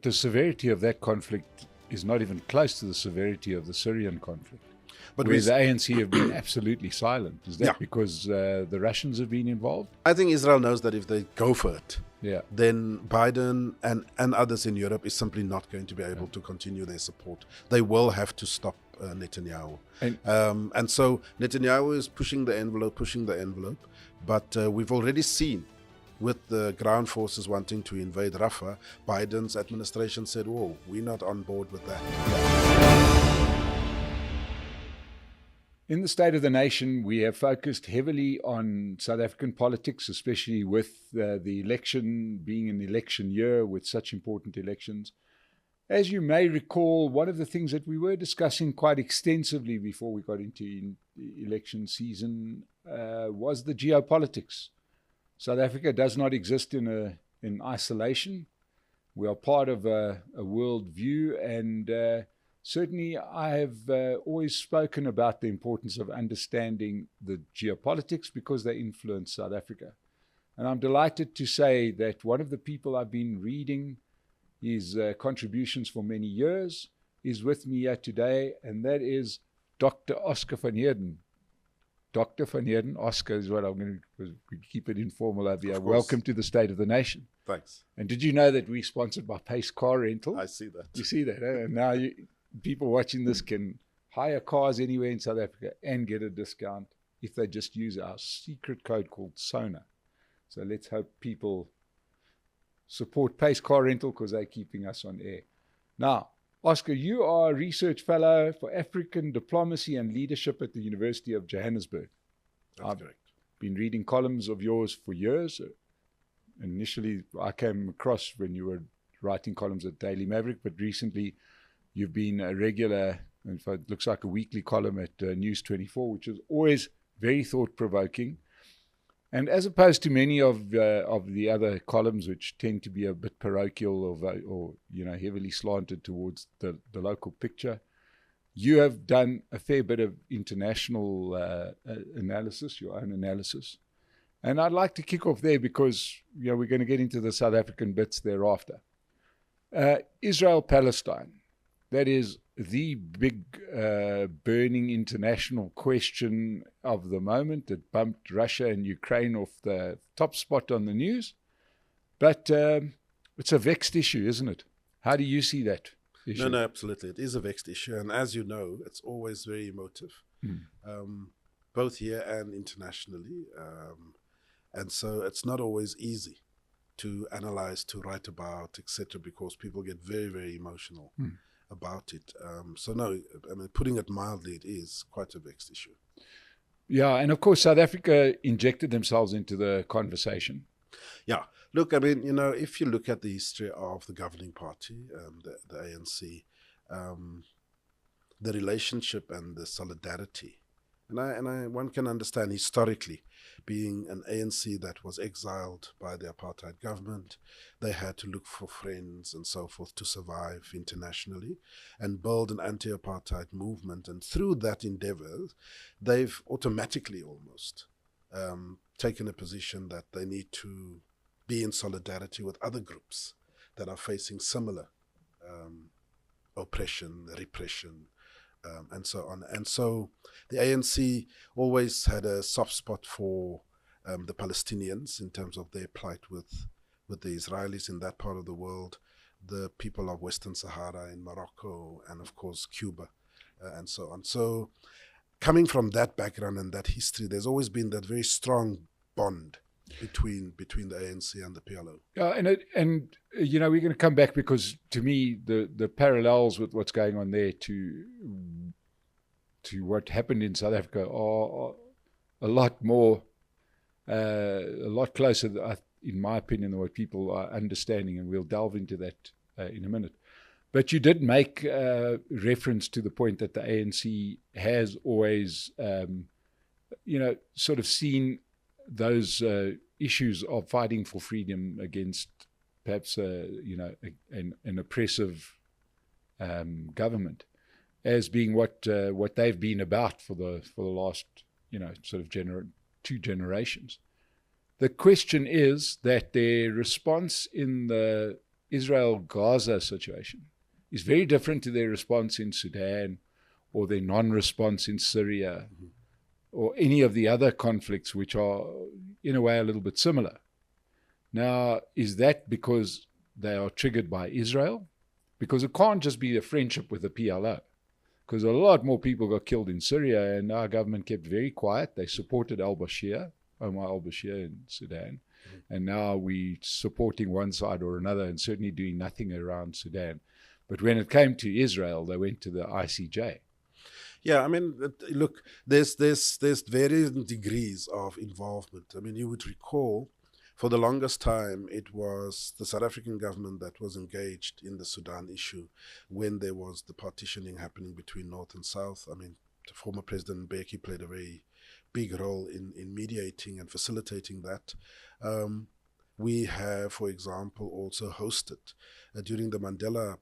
the severity of that conflict is not even close to the severity of the Syrian conflict. But where the ANC have been absolutely silent. Is that because the Russians have been involved? I think Israel knows that if they go for it, then Biden and others in Europe is simply not going to be able to continue their support. They will have to stop Netanyahu. And so Netanyahu is pushing the envelope. But we've already seen with the ground forces wanting to invade Rafah, Biden's administration said, whoa, we're not on board with that. In the State of the Nation, we have focused heavily on South African politics, especially with the election being an election year with such important elections. As you may recall, one of the things that we were discussing quite extensively before we got into election season was the geopolitics. South Africa does not exist in isolation. We are part of a world view, and certainly I have always spoken about the importance of understanding the geopolitics because they influence South Africa. And I'm delighted to say that one of the people I've been reading his contributions for many years is with me here today, and that is Dr. Oscar van Heerden. Dr. van Heerden, Oscar is what I'm going to keep it informal over here. Welcome to the State of the Nation. Thanks. And did you know that we're sponsored by Pace Car Rental? I see that. You see that, eh? And now people watching this can hire cars anywhere in South Africa and get a discount if they just use our secret code called SONA. So let's hope people support Pace Car Rental because they're keeping us on air. Now, Oscar, you are a research fellow for African diplomacy and leadership at the University of Johannesburg. That's correct. Been reading columns of yours for years. Initially, I came across when you were writing columns at Daily Maverick, but recently you've been a regular, in fact, it looks like a weekly column at News 24, which is always very thought-provoking. And as opposed to many of the other columns, which tend to be a bit parochial or heavily slanted towards the local picture, you have done a fair bit of international analysis, your own analysis. And I'd like to kick off there because we're going to get into the South African bits thereafter. Israel-Palestine, that is the big burning international question of the moment that bumped Russia and Ukraine off the top spot on the news. But it's a vexed issue, isn't it? How do you see that issue? No, absolutely. It is a vexed issue. And as you know, it's always very emotive, both here and internationally. And so it's not always easy to analyze, to write about, etc., because people get very, very emotional about it. So no, I mean, putting it mildly, it is quite a vexed issue. Yeah, and of course, South Africa injected themselves into the conversation. Yeah, look, I mean, if you look at the history of the governing party, the ANC, the relationship and the solidarity, and one can understand historically, being an ANC that was exiled by the apartheid government, they had to look for friends and so forth to survive internationally and build an anti-apartheid movement. And through that endeavor, they've automatically almost taken a position that they need to be in solidarity with other groups that are facing similar oppression, repression, and so on. And so the ANC always had a soft spot for the Palestinians in terms of their plight with the Israelis in that part of the world, the people of Western Sahara in Morocco, and of course Cuba, and so on. So coming from that background and that history, there's always been that very strong bond between the ANC and the PLO. And we're going to come back because to me the parallels with what's going on there to what happened in South Africa are a lot closer, in my opinion, than what people are understanding, and we'll delve into that in a minute. But you did make reference to the point that the ANC has always, sort of seen those issues of fighting for freedom against perhaps an oppressive government as being what they've been about for the last sort of two generations. The question is that their response in the Israel-Gaza situation is very different to their response in Sudan or their non-response in Syria or any of the other conflicts which are, in a way, a little bit similar. Now, is that because they are triggered by Israel? Because it can't just be a friendship with the PLO. Because a lot more people got killed in Syria, and our government kept very quiet. They supported al-Bashir, Omar al-Bashir in Sudan. And now we're supporting one side or another and certainly doing nothing around Sudan. But when it came to Israel, they went to the ICJ. Yeah, I mean, look, there's varying degrees of involvement. I mean, you would recall, for the longest time, it was the South African government that was engaged in the Sudan issue when there was the partitioning happening between North and South. I mean, the former President Mbeki played a very big role in mediating and facilitating that. We have, for example, also hosted, during the Mandela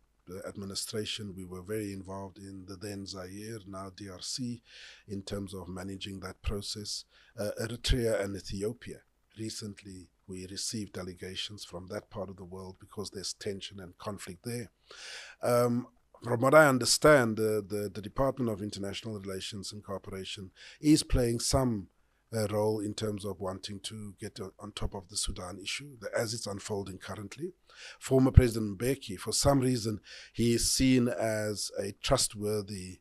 administration, we were very involved in the then Zaire, now DRC, in terms of managing that process. Eritrea and Ethiopia. Recently, we received delegations from that part of the world because there's tension and conflict there. From what I understand, the Department of International Relations and Cooperation is playing some role in terms of wanting to get on top of the Sudan issue as it's unfolding currently. Former President Mbeki, for some reason, he is seen as a trustworthy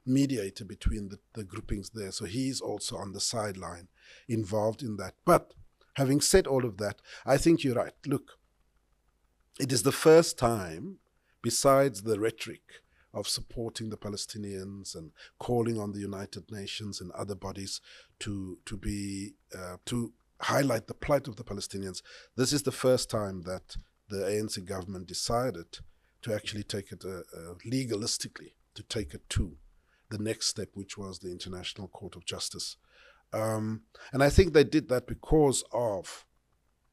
mediator between the groupings there. So he's also on the sideline involved in that. But having said all of that, I think you're right. Look, it is the first time, besides the rhetoric of supporting the Palestinians and calling on the United Nations and other bodies to highlight the plight of the Palestinians, this is the first time that the ANC government decided to actually take it legalistically, to take it to the next step, which was the International Court of Justice. And I think they did that because of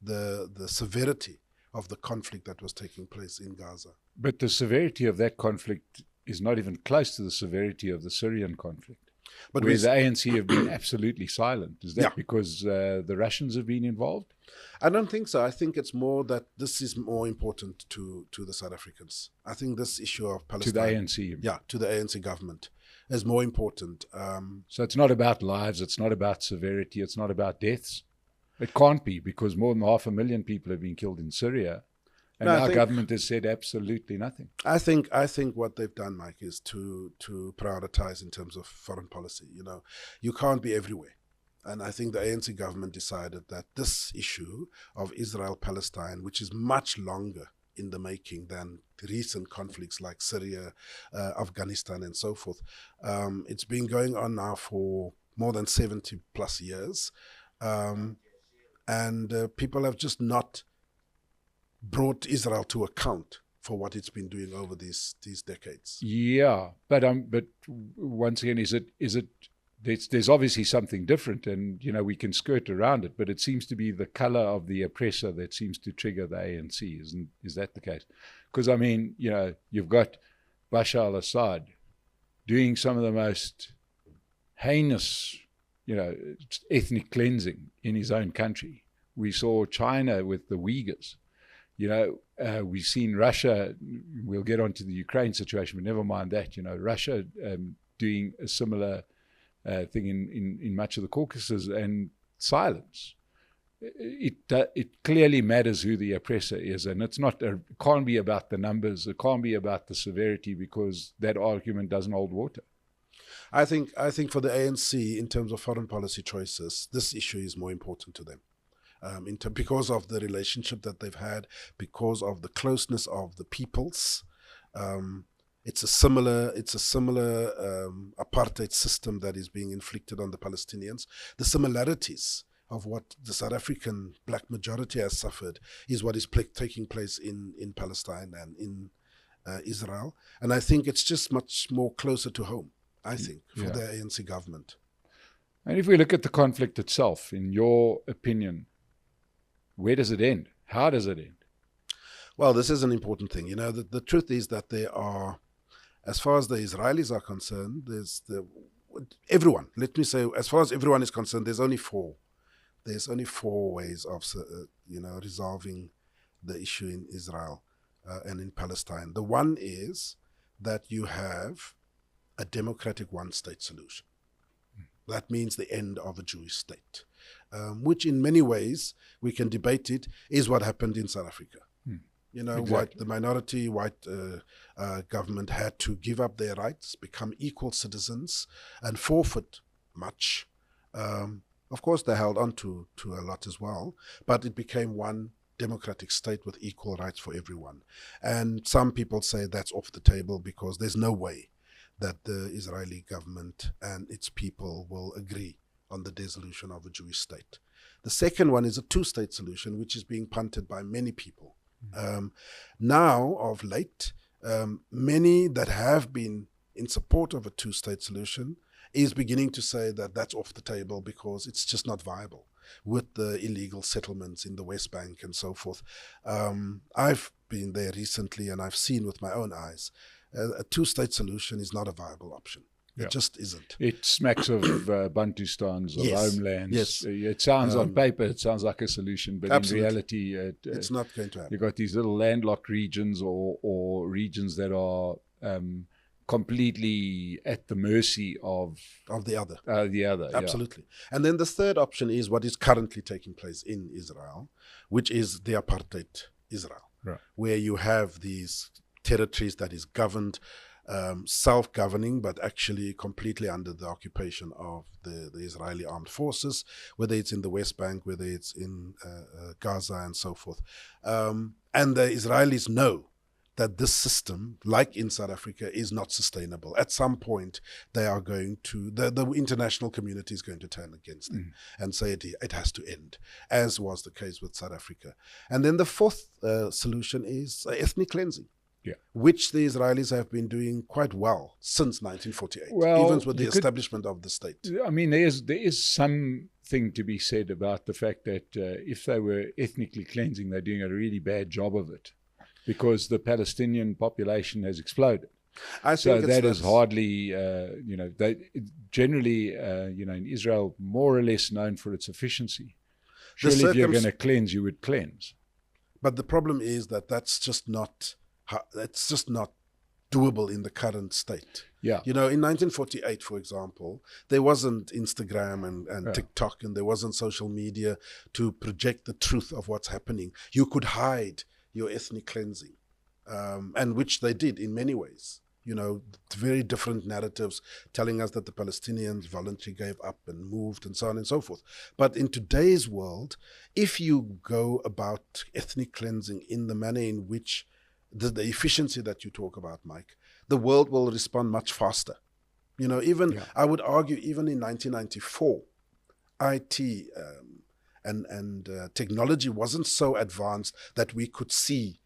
the severity of the conflict that was taking place in Gaza. But the severity of that conflict is not even close to the severity of the Syrian conflict, but where the ANC have been absolutely silent. Is that because the Russians have been involved? I don't think so. I think it's more that this is more important to the South Africans. I think this issue of Palestine... To the ANC? Yeah, to the ANC government is more important. So it's not about lives, it's not about severity, it's not about deaths? It can't be, because more than 500,000 people have been killed in Syria. And our government has said absolutely nothing. I think what they've done, Mike, is to prioritize in terms of foreign policy. You know, you can't be everywhere. And I think the ANC government decided that this issue of Israel-Palestine, which is much longer in the making than recent conflicts like Syria, Afghanistan, and so forth, it's been going on now for more than 70 plus years. And people have just not brought Israel to account for what it's been doing over these decades. Yeah, but once again, is it there's obviously something different, and we can skirt around it, but it seems to be the color of the oppressor that seems to trigger the ANC. Is that the case? Because you've got Bashar al-Assad doing some of the most heinous ethnic cleansing in his own country. We saw China with the Uyghurs. We've seen Russia, we'll get onto the Ukraine situation, but never mind that, Russia doing a similar thing in much of the Caucasus, and silence. It clearly matters who the oppressor is, and it can't be about the numbers, it can't be about the severity, because that argument doesn't hold water. I think for the ANC, in terms of foreign policy choices, this issue is more important to them. Because of the relationship that they've had, because of the closeness of the peoples. It's a similar apartheid system that is being inflicted on the Palestinians. The similarities of what the South African black majority has suffered is what is taking place in Palestine and in Israel. And I think it's just much more closer to home, I think, for the ANC government. And if we look at the conflict itself, in your opinion, where does it end? How does it end? Well, this is an important thing. The truth is that there are, as far as the Israelis are concerned, everyone. Let me say, as far as everyone is concerned, there's only four. There's only 4 ways of, resolving the issue in Israel and in Palestine. The one is that you have a democratic one-state solution. That means the end of a Jewish state, which in many ways, we can debate it, is what happened in South Africa. You know, Exactly. the minority white government had to give up their rights, become equal citizens, and forfeit much. Of course, they held on to a lot as well, but it became one democratic state with equal rights for everyone. And some people say that's off the table because there's no way that the Israeli government and its people will agree on the dissolution of a Jewish state. The second one is a two-state solution, which is being punted by many people. Now, of late, many that have been in support of a two-state solution is beginning to say that that's off the table because it's just not viable with the illegal settlements in the West Bank and so forth. I've been there recently and I've seen with my own eyes a two-state solution is not a viable option. It just isn't. It smacks of Bantustans, of homelands. Yes. It sounds on paper, it sounds like a solution, but absolutely. in reality, it's not going to happen. You've got these little landlocked regions or regions that are completely at the mercy of the other. Absolutely. Yeah. And then the third option is what is currently taking place in Israel, which is the apartheid Israel, right, where you have these territories that is governed self-governing, but actually completely under the occupation of the Israeli armed forces, whether it's in the West Bank, whether it's in Gaza and so forth. And the Israelis know that this system, like in South Africa, is not sustainable. At some point, they are going to, the international community is going to turn against them and say it has to end, as was the case with South Africa. And then the fourth solution is ethnic cleansing. Yeah. Which the Israelis have been doing quite well since 1948, well, even with the establishment of the state. I mean, there is something to be said about the fact that if they were ethnically cleansing, they're doing a really bad job of it because the Palestinian population has exploded. So that is hardly, they generally, in Israel, more or less known for its efficiency. Surely if you're going to cleanse, you would cleanse. But the problem is that that's just not... It's just not doable in the current state. Yeah. In 1948, for example, there wasn't Instagram and TikTok, and there wasn't social media to project the truth of what's happening. You could hide your ethnic cleansing, and which they did in many ways. Very different narratives telling us that the Palestinians voluntarily gave up and moved and so on and so forth. But in today's world, if you go about ethnic cleansing in the manner in which the efficiency that you talk about, Mike, the world will respond much faster. I would argue even in 1994, IT and technology wasn't so advanced that we could see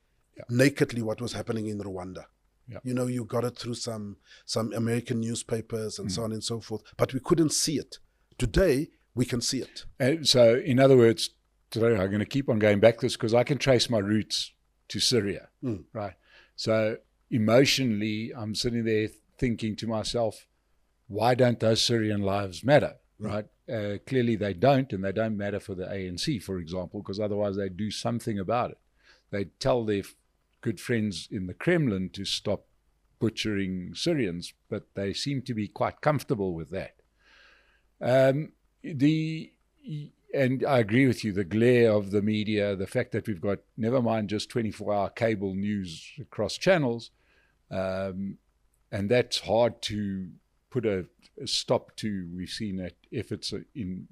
nakedly what was happening in Rwanda. Yeah. You got it through some American newspapers and so on and so forth, but we couldn't see it. Today, we can see it. So, in other words, today I'm going to keep on going back to this because I can trace my roots to Syria, right? So emotionally, I'm sitting there thinking to myself, why don't those Syrian lives matter, right? Clearly they don't, and they don't matter for the ANC, for example, because otherwise they'd do something about it. They'd tell their good friends in the Kremlin to stop butchering Syrians, but they seem to be quite comfortable with that. And I agree with you, the glare of the media, the fact that we've got, never mind just 24-hour cable news across channels, and that's hard to put a stop to. We've seen that efforts in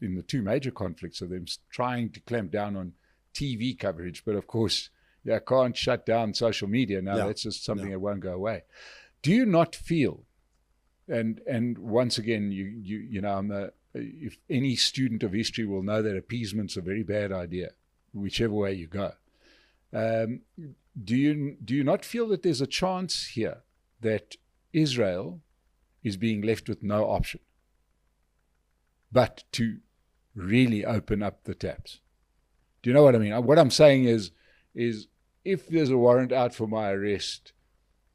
the two major conflicts of them trying to clamp down on TV coverage, but of course, you can't shut down social media now. Yeah. That's just something that won't go away. Do you not feel, and once again, if any student of history will know that appeasement's a very bad idea, whichever way you go. Do you not feel that there's a chance here that Israel is being left with no option but to really open up the taps? Do you know what I mean? What I'm saying is if there's a warrant out for my arrest,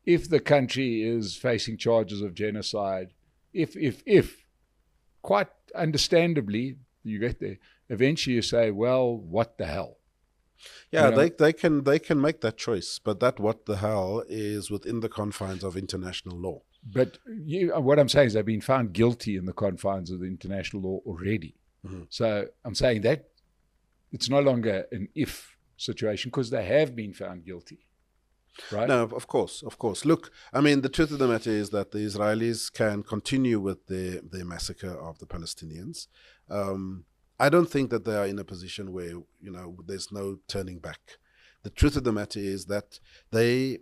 if the country is facing charges of genocide, if quite understandably, you get there, eventually you say, well, what the hell? Yeah, You know? they can make that choice, but that what the hell is within the confines of international law. But what I'm saying is they've been found guilty in the confines of the international law already. Mm-hmm. So I'm saying that it's no longer an if situation because they have been found guilty. Right? No, of course, of course. Look, I mean, the truth of the matter is that the Israelis can continue with their massacre of the Palestinians. I don't think that they are in a position where, there's no turning back. The truth of the matter is that they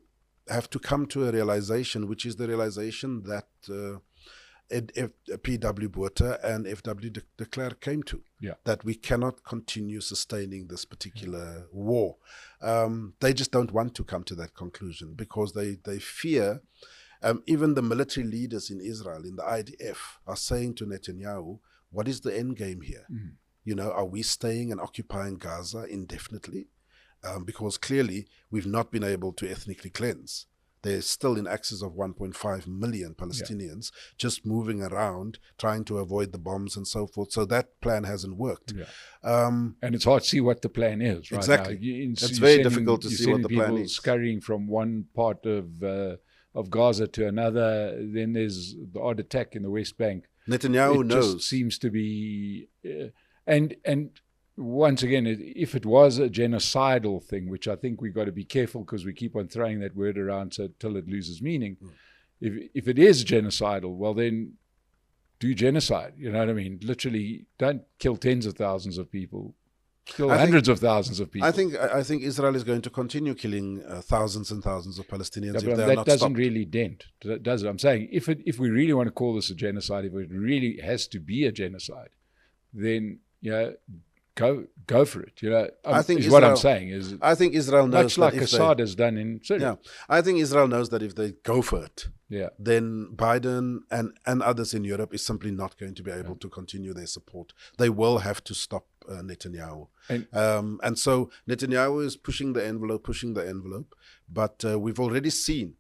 have to come to a realization, which is the realization that P.W. Botha and F.W. de Klerk came to, that we cannot continue sustaining this particular war. They just don't want to come to that conclusion because they fear, even the military leaders in Israel, in the IDF, are saying to Netanyahu, what is the end game here? Mm-hmm. Are we staying and occupying Gaza indefinitely? Because clearly we've not been able to ethnically cleanse. They're still in excess of 1.5 million Palestinians just moving around, trying to avoid the bombs and so forth. So that plan hasn't worked. And it's hard to see what the plan is. Right exactly. Now. It's very difficult to see what the plan is. Scurrying from one part of Gaza to another. Then there's the odd attack in the West Bank. Netanyahu knows. Just seems to be... and once again, if it was a genocidal thing, which I think we've got to be careful because we keep on throwing that word around till it loses meaning. If it is genocidal, well then do genocide. You know what I mean? Literally, don't kill tens of thousands of people. Kill hundreds of thousands of people. I think Israel is going to continue killing thousands and thousands of Palestinians if they are that not doesn't stopped. really dent, does it? I'm saying if we really want to call this a genocide, if it really has to be a genocide, then go for it. I think what I'm saying is. I think Israel knows much like Assad has done in Syria. Yeah, I think Israel knows that if they go for it, then Biden and others in Europe is simply not going to be able to continue their support. They will have to stop Netanyahu, and so Netanyahu is pushing the envelope. But we've already seen,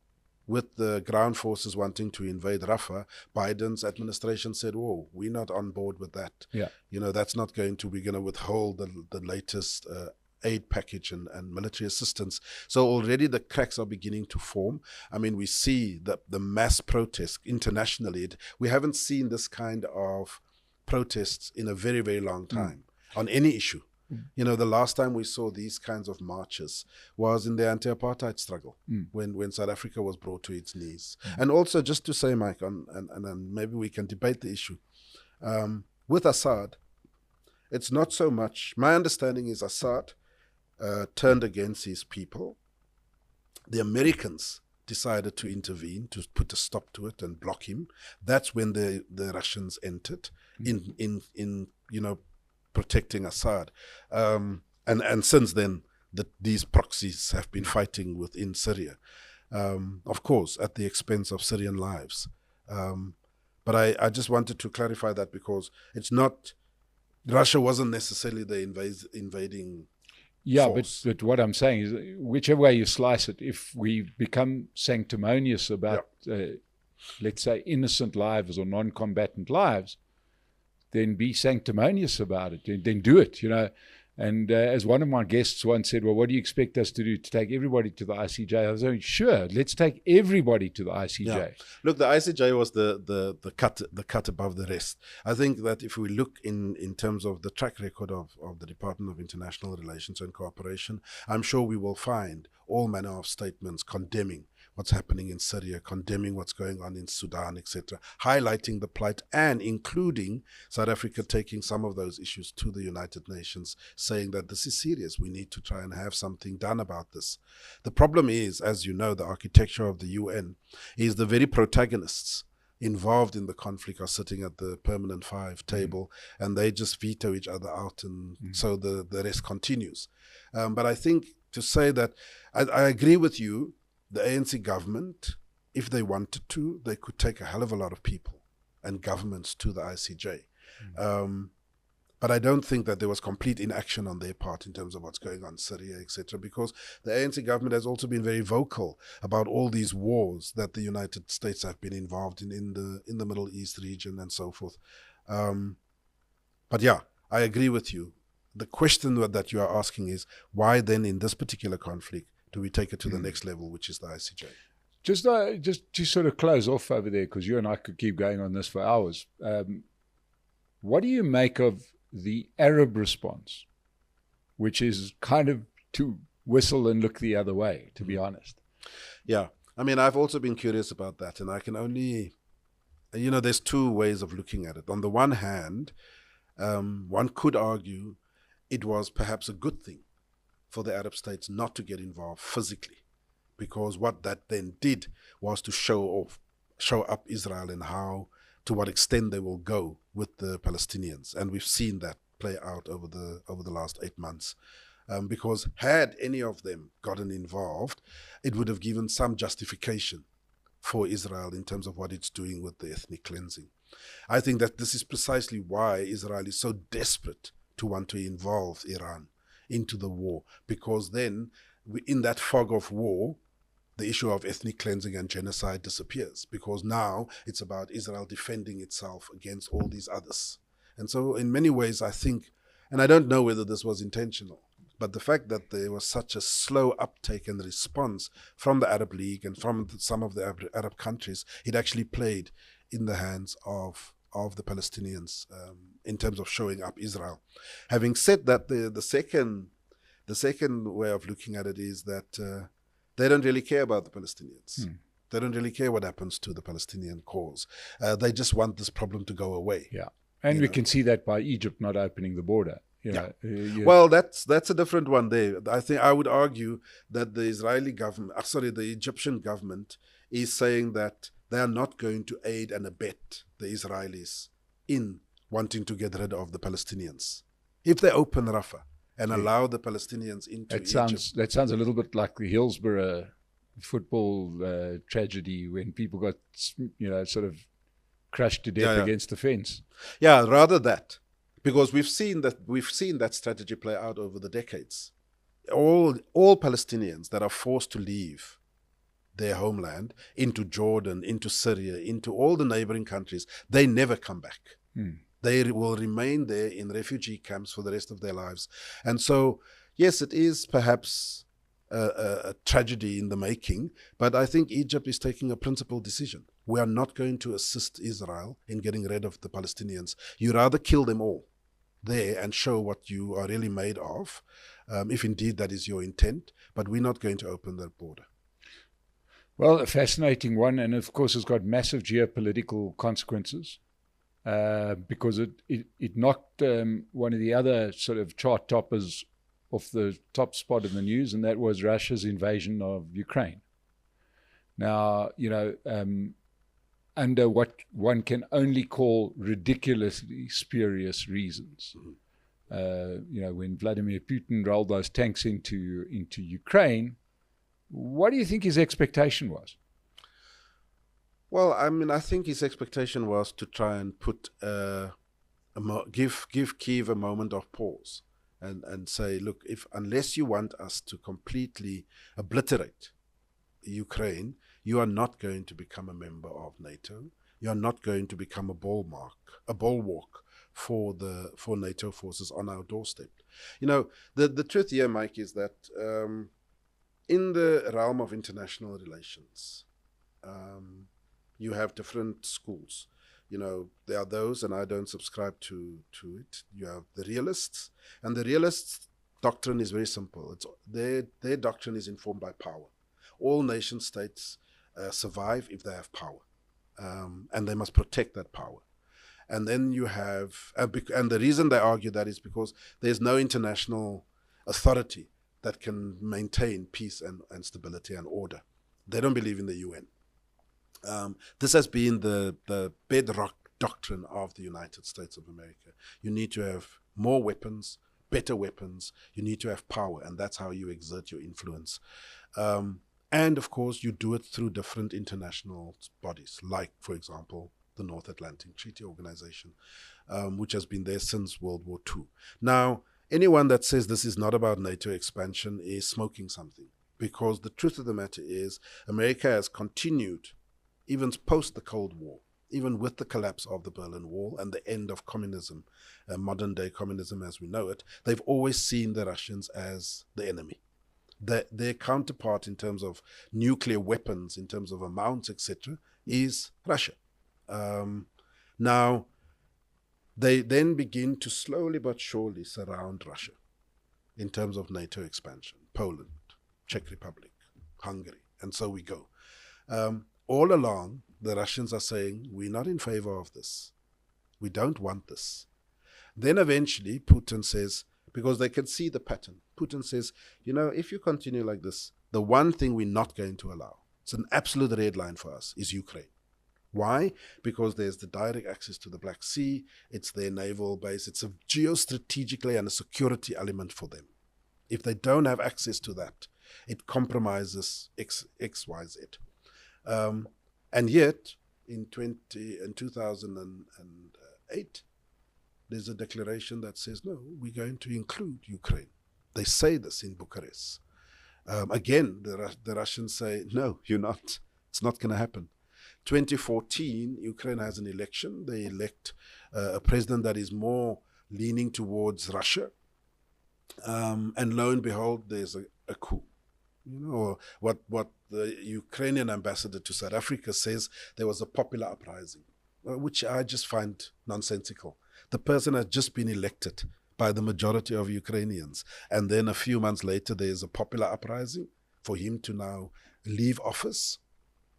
with the ground forces wanting to invade Rafah, Biden's administration said, whoa, we're not on board with that. That's not going to, we're going to withhold the latest aid package and military assistance. So already the cracks are beginning to form. I mean, we see the mass protests internationally. We haven't seen this kind of protests in a very, very long time on any issue. The last time we saw these kinds of marches was in the anti-apartheid struggle, when South Africa was brought to its knees. And also, just to say, Mike, and maybe we can debate the issue, with Assad, it's not so much, my understanding is Assad turned against his people. The Americans decided to intervene, to put a stop to it and block him. That's when the Russians entered in protecting Assad. And since then, these proxies have been fighting within Syria, of course, at the expense of Syrian lives. But I just wanted to clarify that because it's not, Russia wasn't necessarily the invading force. But what I'm saying is, whichever way you slice it, if we become sanctimonious about, let's say, innocent lives or non-combatant lives, then be sanctimonious about it, then do it, And as one of my guests once said, well, what do you expect us to do, to take everybody to the ICJ? I was like, sure, let's take everybody to the ICJ. Yeah. Look, the ICJ was the cut above the rest. I think that if we look in terms of the track record of the Department of International Relations and Cooperation, I'm sure we will find all manner of statements condemning what's happening in Syria, condemning what's going on in Sudan, etc., highlighting the plight and including South Africa taking some of those issues to the United Nations, saying that this is serious. We need to try and have something done about this. The problem is, as you know, the architecture of the UN is the very protagonists involved in the conflict are sitting at the permanent five table and they just veto each other out, and so the rest continues. But I think to say that, I agree with you. The ANC government, if they wanted to, they could take a hell of a lot of people and governments to the ICJ. But I don't think that there was complete inaction on their part in terms of what's going on in Syria, etc., because the ANC government has also been very vocal about all these wars that the United States have been involved in the Middle East region and so forth. But yeah, I agree with you. the question that you are asking is, why then in this particular conflict do we take it to the next level, which is the ICJ? Just to sort of close off over there, because you and I could keep going on this for hours. What do you make of the Arab response, which is kind of to whistle and look the other way, to be honest? Yeah. I mean, I've also been curious about that, and I can only, there's two ways of looking at it. On the one hand, one could argue it was perhaps a good thing for the Arab states not to get involved physically, because what that then did was to show up Israel and to what extent they will go with the Palestinians. And we've seen that play out over the last 8 months. Because had any of them gotten involved, it would have given some justification for Israel in terms of what it's doing with the ethnic cleansing. I think that this is precisely why Israel is so desperate to want to involve Iran into the war, because then in that fog of war, the issue of ethnic cleansing and genocide disappears, because now it's about Israel defending itself against all these others. And so in many ways, I think, and I don't know whether this was intentional, but the fact that there was such a slow uptake and response from the Arab League and from some of the Arab countries, it actually played in the hands of the Palestinians in terms of showing up Israel. Having said that, the second way of looking at it is that they don't really care about the Palestinians. They don't really care what happens to the Palestinian cause. They just want this problem to go away. Yeah, and we can see that by Egypt not opening the border. Well, that's a different one there. I think I would argue that the the Egyptian government is saying that they are not going to aid and abet the Israelis in wanting to get rid of the Palestinians. If they open Rafah and allow the Palestinians into Egypt. That sounds a little bit like the Hillsborough football tragedy when people got, sort of crushed to death against the fence. Yeah, rather that. Because we've seen that strategy play out over the decades. All Palestinians that are forced to leave their homeland into Jordan, into Syria, into all the neighboring countries, they never come back. They will remain there in refugee camps for the rest of their lives. And so, yes, it is perhaps a tragedy in the making, but I think Egypt is taking a principled decision. We are not going to assist Israel in getting rid of the Palestinians. You rather kill them all there and show what you are really made of, if indeed that is your intent, but we're not going to open that border. Well, a fascinating one, and of course it's got massive geopolitical consequences, because it knocked one of the other sort of chart toppers off the top spot in the news, and that was Russia's invasion of Ukraine. Now, under what one can only call ridiculously spurious reasons. When Vladimir Putin rolled those tanks into Ukraine, what do you think his expectation was? Well, I mean, I think his expectation was to try and put give Kyiv a moment of pause and say, look, unless you want us to completely obliterate Ukraine, you are not going to become a member of NATO. You are not going to become a bulwark for NATO forces on our doorstep. The truth here, Mike, is that in the realm of international relations, you have different schools. There are those, and I don't subscribe to it. You have the realists, and the realists' doctrine is very simple. It's their doctrine is informed by power. All nation states survive if they have power, and they must protect that power. And then you have, and the reason they argue that is because there's no international authority that can maintain peace and stability and order. They don't believe in the UN. This has been the bedrock doctrine of the United States of America. You need to have more weapons, better weapons. You need to have power, and that's how you exert your influence. And of course, you do it through different international bodies, like, for example, the North Atlantic Treaty Organization, which has been there since World War II. Now, anyone that says this is not about NATO expansion is smoking something, because the truth of the matter is America has continued, even post the Cold War, even with the collapse of the Berlin Wall and the end of communism, modern-day communism as we know it, they've always seen the Russians as the enemy. Their counterpart in terms of nuclear weapons, in terms of amounts, etc., is Russia. Now, they then begin to slowly but surely surround Russia in terms of NATO expansion. Poland, Czech Republic, Hungary, and so we go. All along, the Russians are saying, we're not in favor of this. We don't want this. Then eventually, Putin says, because they can see the pattern, Putin says, if you continue like this, the one thing we're not going to allow, it's an absolute red line for us, is Ukraine. Why? Because there's the direct access to the Black Sea, it's their naval base, it's a geostrategically and a security element for them. If they don't have access to that, it compromises X, Y, Z. And yet, in 2008, there's a declaration that says, no, we're going to include Ukraine. They say this in Bucharest. Again, the Russians say, no, you're not. It's not going to happen. 2014, Ukraine has an election. They elect a president that is more leaning towards Russia. And lo and behold, there's a coup. What the Ukrainian ambassador to South Africa says, there was a popular uprising, which I just find nonsensical. The person has just been elected by the majority of Ukrainians, and then a few months later there's a popular uprising for him to now leave office.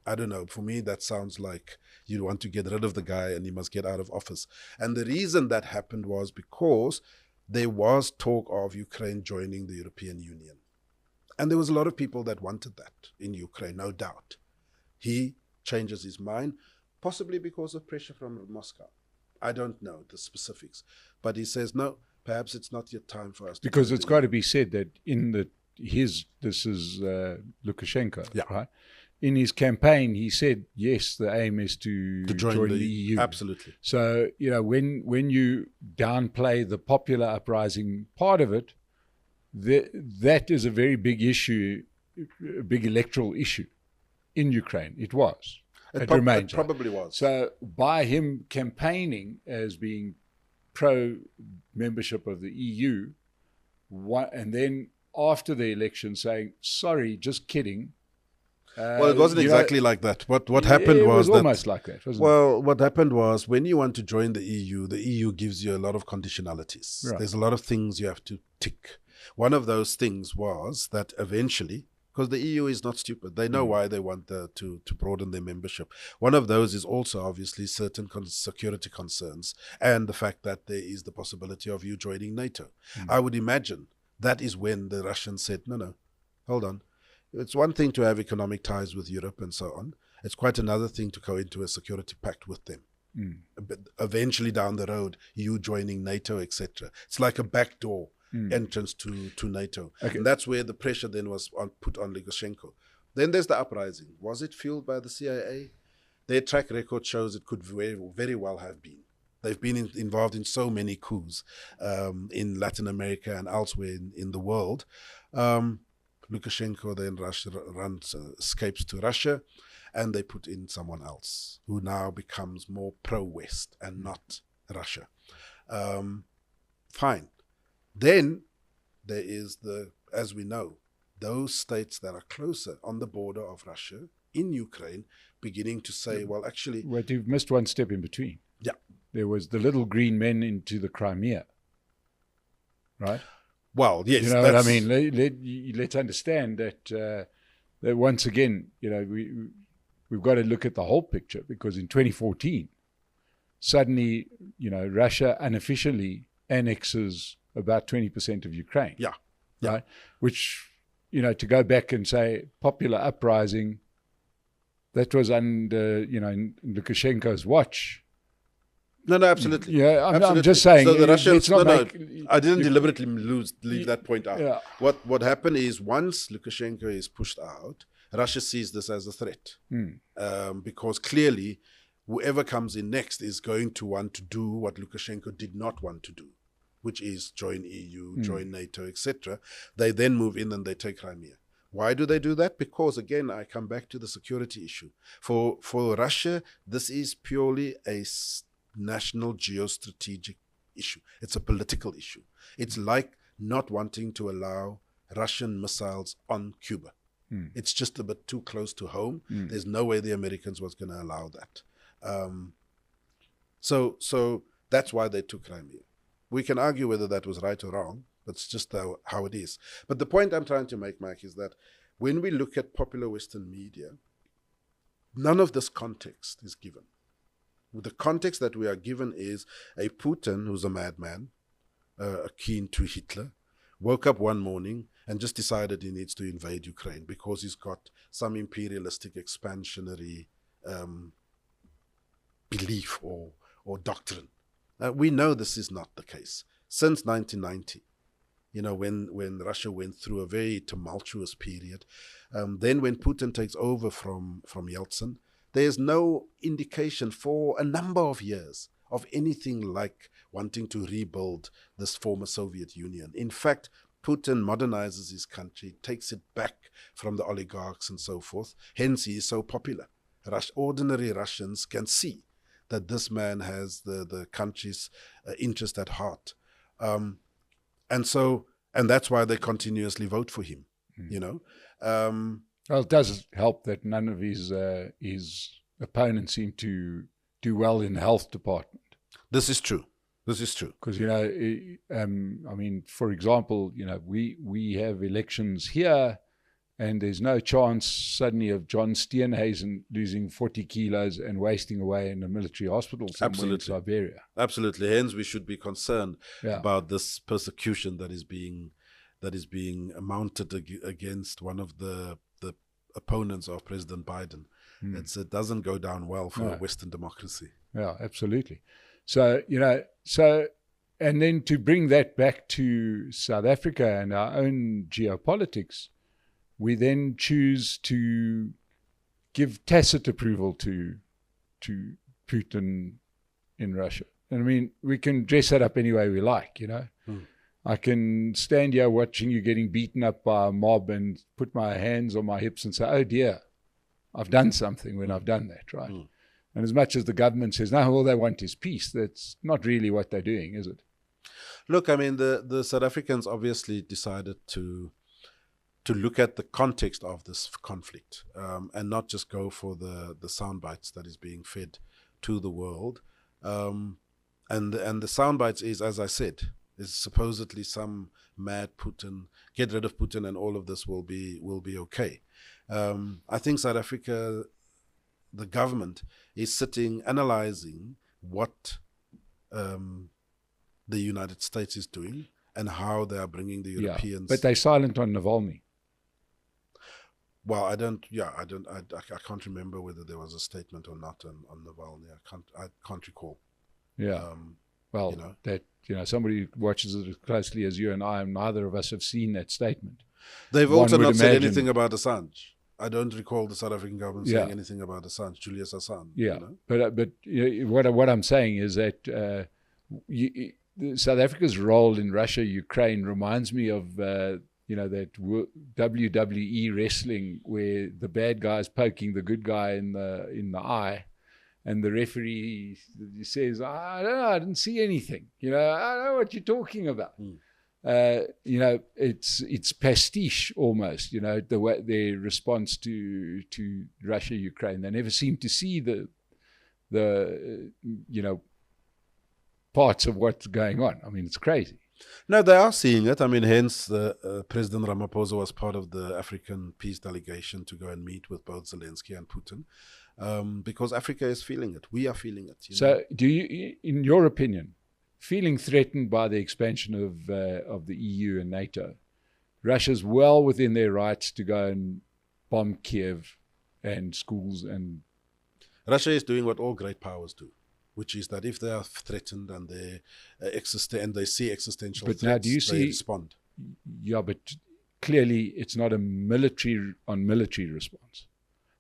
I don't know, for me that sounds like you want to get rid of the guy and he must get out of office. And the reason that happened was because there was talk of Ukraine joining the European Union. And there was a lot of people that wanted that in Ukraine, no doubt. He changes his mind, possibly because of pressure from Moscow. I don't know the specifics. But he says, no, perhaps it's not yet time for us to. Because it's got to be said that this is Lukashenko, yeah. Right? In his campaign, he said, yes, the aim is to join the EU. Absolutely. So, when you downplay the popular uprising part of it, that is a very big issue, a big electoral issue in Ukraine. It was. It remains. It probably was. So by him campaigning as being pro-membership of the EU, and then after the election saying, sorry, just kidding. Well, it wasn't exactly like that. What happened was that, almost like that, wasn't it? Well, what happened was when you want to join the EU gives you a lot of conditionalities. Right. There's a lot of things you have to tick. One of those things was that eventually, because the EU is not stupid, they know why they want to broaden their membership. One of those is also obviously certain security concerns and the fact that there is the possibility of you joining NATO. I would imagine that is when the Russians said, no, hold on. It's one thing to have economic ties with Europe and so on. It's quite another thing to go into a security pact with them. But eventually down the road, you joining NATO, etc. It's like a backdoor entrance to NATO. Okay. And that's where the pressure then was put on Lukashenko. Then there's the uprising. Was it fueled by the CIA? Their track record shows it could very well have been. They've been involved in so many coups in Latin America and elsewhere in the world. Lukashenko then escapes to Russia, and they put in someone else who now becomes more pro-West and not Russia. Fine. Then there is as we know, those states that are closer on the border of Russia in Ukraine beginning to say, well, actually... Well, you've missed one step in between. Yeah. There was the little green men into the Crimea, right? Well, yes. You know what I mean? Let's understand that once again, we've got to look at the whole picture, because in 2014, suddenly, Russia unofficially annexes about 20% of Ukraine. Yeah. Right? Which, to go back and say popular uprising, that was under, in Lukashenko's watch. No, absolutely. Yeah, absolutely. I'm just saying. So the Russians, I didn't deliberately leave that point out. Yeah. What happened is once Lukashenko is pushed out, Russia sees this as a threat. Because clearly whoever comes in next is going to want to do what Lukashenko did not want to do, which is join EU, join NATO, etc. They then move in and they take Crimea. Why do they do that? Because, again, I come back to the security issue. For Russia, this is purely a national geostrategic issue. It's a political issue. It's like not wanting to allow Russian missiles on Cuba. It's just a bit too close to home. There's no way the Americans was going to allow that. So that's why they took Crimea. We can argue whether that was right or wrong. That's just how it is. But the point I'm trying to make, Mike, is that when we look at popular Western media, none of this context is given. The context that we are given is a Putin who's a madman, akin to Hitler, woke up one morning and just decided he needs to invade Ukraine because he's got some imperialistic expansionary belief or doctrine. We know this is not the case. Since 1990, when Russia went through a very tumultuous period, then when Putin takes over from Yeltsin, there's no indication for a number of years of anything like wanting to rebuild this former Soviet Union. In fact, Putin modernizes his country, takes it back from the oligarchs and so forth. Hence, he is so popular. Ordinary Russians can see that this man has the country's interest at heart. And that's why they continuously vote for him, Well, it does help that none of his opponents seem to do well in the health department. This is true. Because, for example, we have elections here, and there's no chance suddenly of John Steenhuisen losing 40 kilos and wasting away in a military hospital somewhere in Siberia. Absolutely. Hence, we should be concerned about this persecution that is being mounted against one of the opponents of President Biden. It doesn't go down well for a Western democracy. Yeah, absolutely. So, and then to bring that back to South Africa and our own geopolitics, we then choose to give tacit approval to Putin in Russia. And I mean, we can dress that up any way we like, I can stand here watching you getting beaten up by a mob and put my hands on my hips and say, oh dear, I've done something when I've done that, right? And as much as the government says, no, all they want is peace, that's not really what they're doing, is it? Look, I mean, the South Africans obviously decided to look at the context of this conflict and not just go for the sound bites that is being fed to the world. And the sound bites is, as I said, is supposedly some mad Putin, get rid of Putin and all of this will be okay. I think South Africa, the government, is sitting, analyzing what the United States is doing and how they are bringing the Europeans. But they're silent on Navalny. Well, I can't remember whether there was a statement or not on Navalny. I can't recall. Yeah. Somebody who watches it as closely as you and I, and neither of us have seen that statement. They've also not said anything about Assange. I don't recall the South African government saying anything about Assange, Julius Assange. Yeah, but what I'm saying is that South Africa's role in Russia, Ukraine reminds me of that WWE wrestling where the bad guy's poking the good guy in the eye, and the referee says, I don't know, I didn't see anything. I don't know what you're talking about. It's pastiche almost, the way their response to Russia, Ukraine. They never seem to see the parts of what's going on. I mean, it's crazy. No, they are seeing it. I mean, hence President Ramaphosa was part of the African peace delegation to go and meet with both Zelensky and Putin, because Africa is feeling it. We are feeling it. So do you, in your opinion, feeling threatened by the expansion of the EU and NATO, Russia's well within their rights to go and bomb Kiev and schools? And Russia is doing what all great powers do, which is that if they are threatened and they see existential threats, now do you they respond. Yeah, but clearly it's not a military response.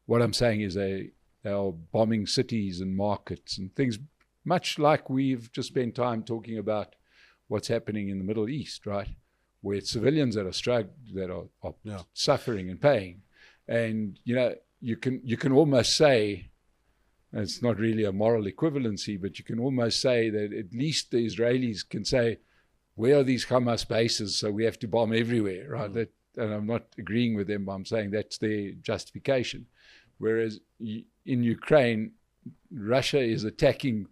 What I'm saying is they are bombing cities and markets and things, much like we've just spent time talking about what's happening in the Middle East, right? where it's civilians that are suffering and paying. And, you can almost say, and it's not really a moral equivalency, but you can almost say that at least the Israelis can say, where are these Hamas bases? So we have to bomb everywhere, right? And I'm not agreeing with them, but I'm saying that's their justification. Whereas in Ukraine, Russia is attacking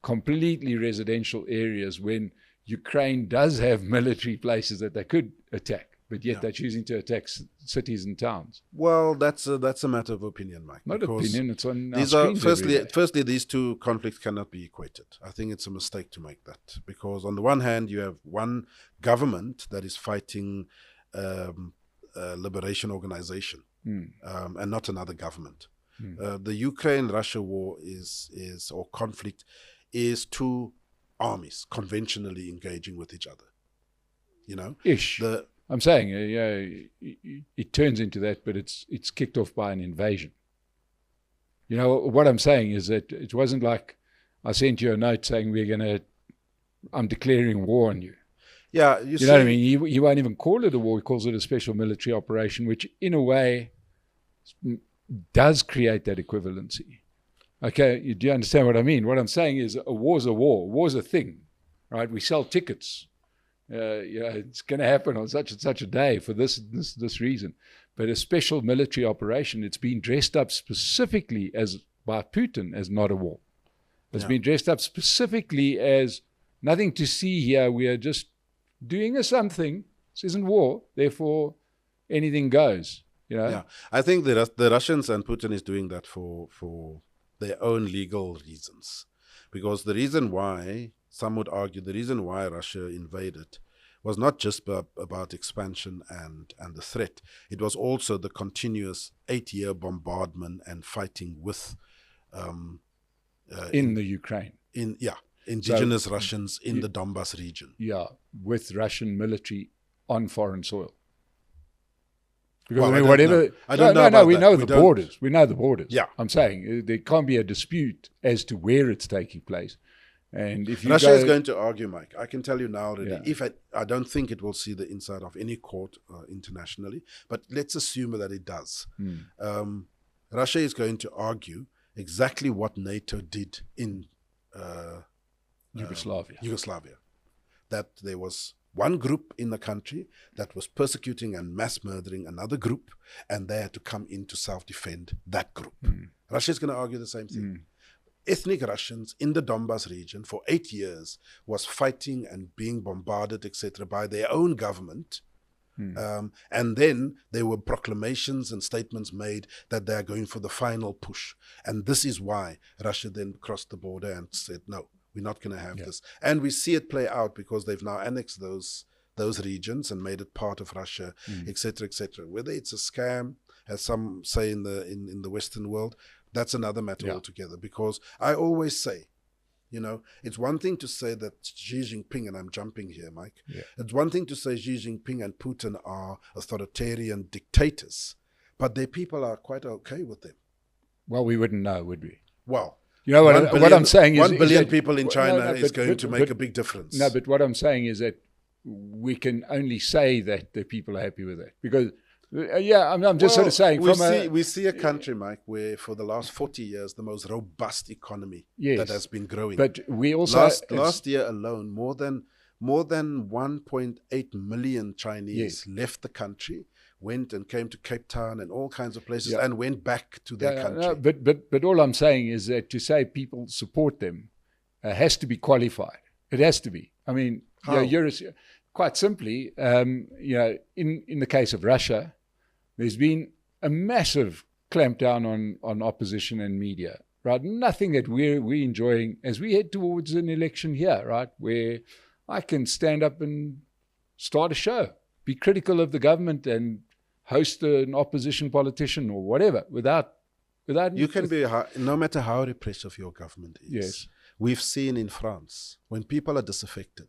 completely residential areas when Ukraine does have military places that they could attack, but yet they're choosing to attack cities and towns. Well, that's a matter of opinion, Mike. Not opinion, it's on these our are firstly, these two conflicts cannot be equated. I think it's a mistake to make that, because on the one hand, you have one government that is fighting a liberation organization, and not another government. The Ukraine-Russia war or conflict is two armies conventionally engaging with each other. I'm saying, it turns into that, but it's kicked off by an invasion. What I'm saying is that it wasn't like I sent you a note saying I'm declaring war on you. Yeah, you know what I mean? He won't even call it a war. He calls it a special military operation, which in a way does create that equivalency. Okay, do you understand what I mean? What I'm saying is a war's a war. War's a thing, right? We sell tickets. It's going to happen on such and such a day for this reason. But a special military operation, it's been dressed up specifically by Putin as not a war. It's been dressed up specifically as nothing to see here. We are just doing something. This isn't war. Therefore, anything goes. Yeah, I think the Russians and Putin is doing that for their own legal reasons. Because the reason why, some would argue, the reason why Russia invaded was not just about expansion and the threat. It was also the continuous 8-year bombardment and fighting with in the Ukraine. Indigenous Russians in the Donbas region. Yeah, with Russian military on foreign soil. Because we know the borders. We know the borders. Yeah. I'm saying there can't be a dispute as to where it's taking place. And if Russia is going to argue, Mike, I can tell you now already, if I don't think it will see the inside of any court internationally, but let's assume that it does. Russia is going to argue exactly what NATO did in Yugoslavia. That there was one group in the country that was persecuting and mass murdering another group, and they had to come in to self-defend that group. Russia is going to argue the same thing. Ethnic Russians in the Donbas region for 8 years was fighting and being bombarded, etc., by their own government. And then there were proclamations and statements made that they are going for the final push. And this is why Russia then crossed the border and said, no, we're not going to have this. And we see it play out because they've now annexed those regions and made it part of Russia, etc., etc. Whether it's a scam, as some say in the Western world, that's another matter altogether. Because I always say, it's one thing to say that Xi Jinping, and I'm jumping here, Mike, it's one thing to say Xi Jinping and Putin are authoritarian dictators, but their people are quite okay with them. Well, we wouldn't know, would we? Well, what I'm saying is 1 billion people in China is going to make a big difference. No, but what I'm saying is that we can only say that the people are happy with that. Because, I'm just sort of saying. We see a country, Mike, where for the last 40 years, the most robust economy that has been growing. But we also... Last year alone, more than 1.8 million Chinese left the country, went and came to Cape Town and all kinds of places and went back to their country. No, but all I'm saying is that to say people support them has to be qualified. It has to be. I mean, quite simply, in the case of Russia, there's been a massive clampdown on opposition and media, right? Nothing that we're enjoying as we head towards an election here, right? Where I can stand up and start a show, be critical of the government and host an opposition politician or whatever without you can be, no matter how repressive your government is. Yes. We've seen in France, when people are disaffected,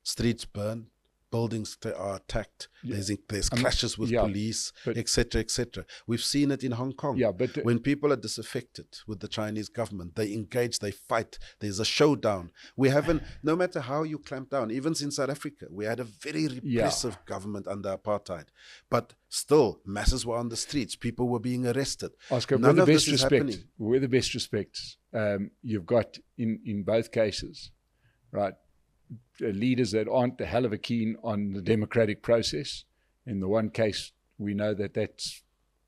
streets burn, buildings are attacked. Yeah. There's clashes with police, etc., etc. We've seen it in Hong Kong. Yeah, but when people are disaffected with the Chinese government, they engage, they fight. There's a showdown. We haven't, no matter how you clamp down, even in South Africa, we had a very repressive government under apartheid. But still, masses were on the streets. People were being arrested. Oscar, None of this is happening. With the best respects, you've got in both cases, right, leaders that aren't a hell of a keen on the democratic process. In the one case, we know that that's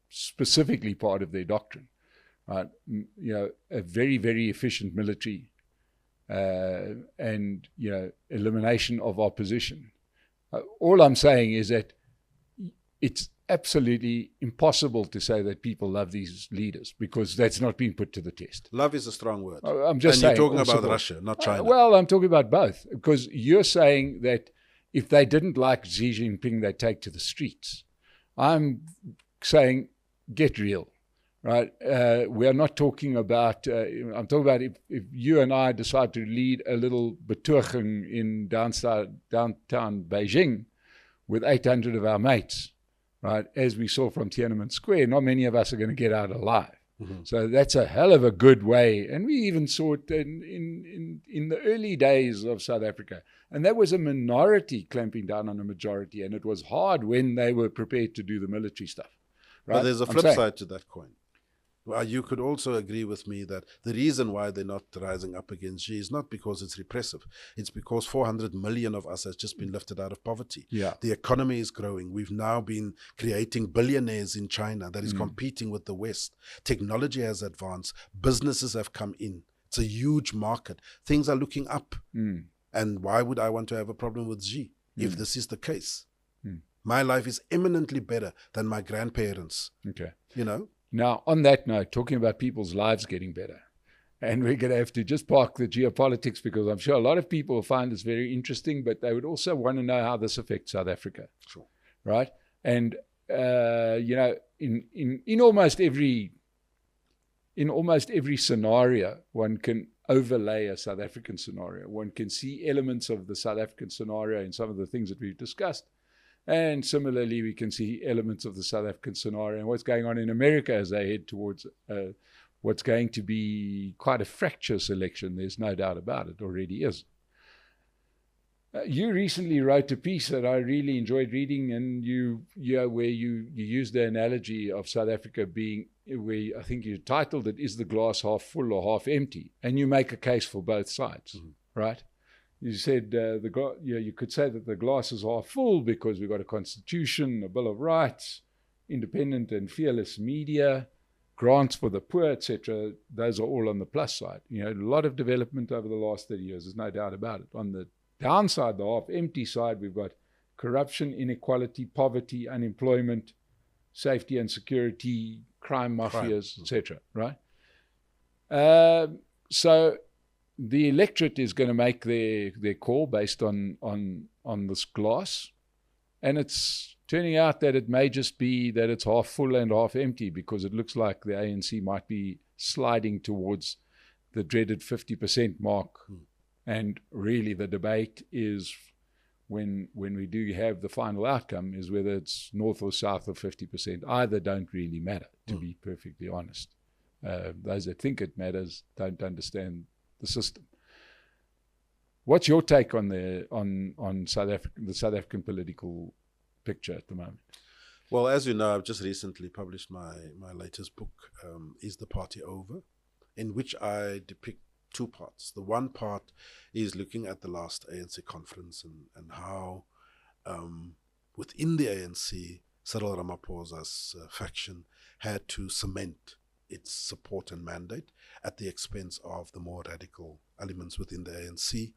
specifically part of their doctrine, right? A very, very efficient military and, elimination of opposition. All I'm saying is that it's absolutely impossible to say that people love these leaders because that's not been put to the test. Love is a strong word. I'm just saying. And you're talking about Russia, not China. Well, I'm talking about both because you're saying that if they didn't like Xi Jinping, they'd take to the streets. I'm saying get real, right? We are not talking about, I'm talking about if you and I decide to lead a little betoging in downtown Beijing with 800 of our mates, right, as we saw from Tiananmen Square, not many of us are going to get out alive. Mm-hmm. So that's a hell of a good way. And we even saw it in the early days of South Africa. And that was a minority clamping down on a majority. And it was hard when they were prepared to do the military stuff. Right? But there's a flip side to that coin. Well, you could also agree with me that the reason why they're not rising up against Xi is not because it's repressive. It's because 400 million of us has just been lifted out of poverty. Yeah. The economy is growing. We've now been creating billionaires in China that is competing with the West. Technology has advanced. Businesses have come in. It's a huge market. Things are looking up. And why would I want to have a problem with Xi if this is the case? My life is eminently better than my grandparents. Okay. Now, on that note, talking about people's lives getting better, and we're going to have to just park the geopolitics because I'm sure a lot of people find this very interesting, but they would also want to know how this affects South Africa. Sure. Right? And, in almost every scenario, one can overlay a South African scenario. One can see elements of the South African scenario in some of the things that we've discussed. And similarly, we can see elements of the South African scenario and what's going on in America as they head towards what's going to be quite a fractious election. There's no doubt about it, already is. You recently wrote a piece that I really enjoyed reading, and where you used the analogy of South Africa being, where I think you titled it, "Is the glass half full or half empty?" And you make a case for both sides, right? You said you could say that the glass is half full because we've got a constitution, a Bill of Rights, independent and fearless media, grants for the poor, etc. Those are all on the plus side. A lot of development over the last 30 years. There's no doubt about it. On the downside, the half empty side, we've got corruption, inequality, poverty, unemployment, safety and security, crime mafias, etc. Right? So the electorate is going to make their call based on this glass, and it's turning out that it may just be that it's half full and half empty because it looks like the ANC might be sliding towards the dreaded 50% mark. And really the debate is when we do have the final outcome is whether it's north or south of 50%. Either don't really matter, to be perfectly honest. Those that think it matters don't understand the system. What's your take on the South African political picture at the moment? Well, as you know, I've just recently published my latest book, Is the Party Over?, in which I depict two parts. The one part is looking at the last ANC conference and how within the ANC, Cyril Ramaphosa's faction had to cement its support and mandate at the expense of the more radical elements within the ANC.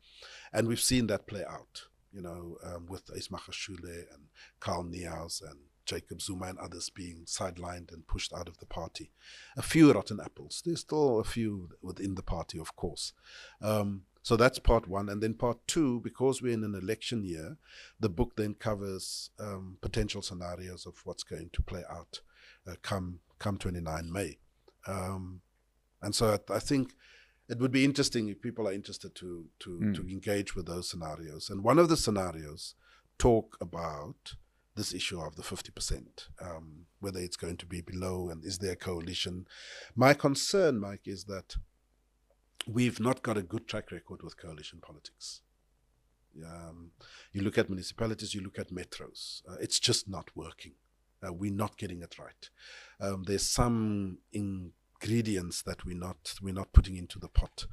And we've seen that play out, with Ismagashule and Karl Nehaus and Jacob Zuma and others being sidelined and pushed out of the party. A few rotten apples. There's still a few within the party, of course. So that's part one. And then part two, because we're in an election year, the book then covers potential scenarios of what's going to play out come 29 May. And so I think it would be interesting if people are interested to engage with those scenarios. And one of the scenarios talk about this issue of the 50%, whether it's going to be below and is there a coalition. My concern, Mike, is that we've not got a good track record with coalition politics. You look at municipalities, you look at metros, it's just not working. We're not getting it right. There's some ingredients that we're not putting into the pot,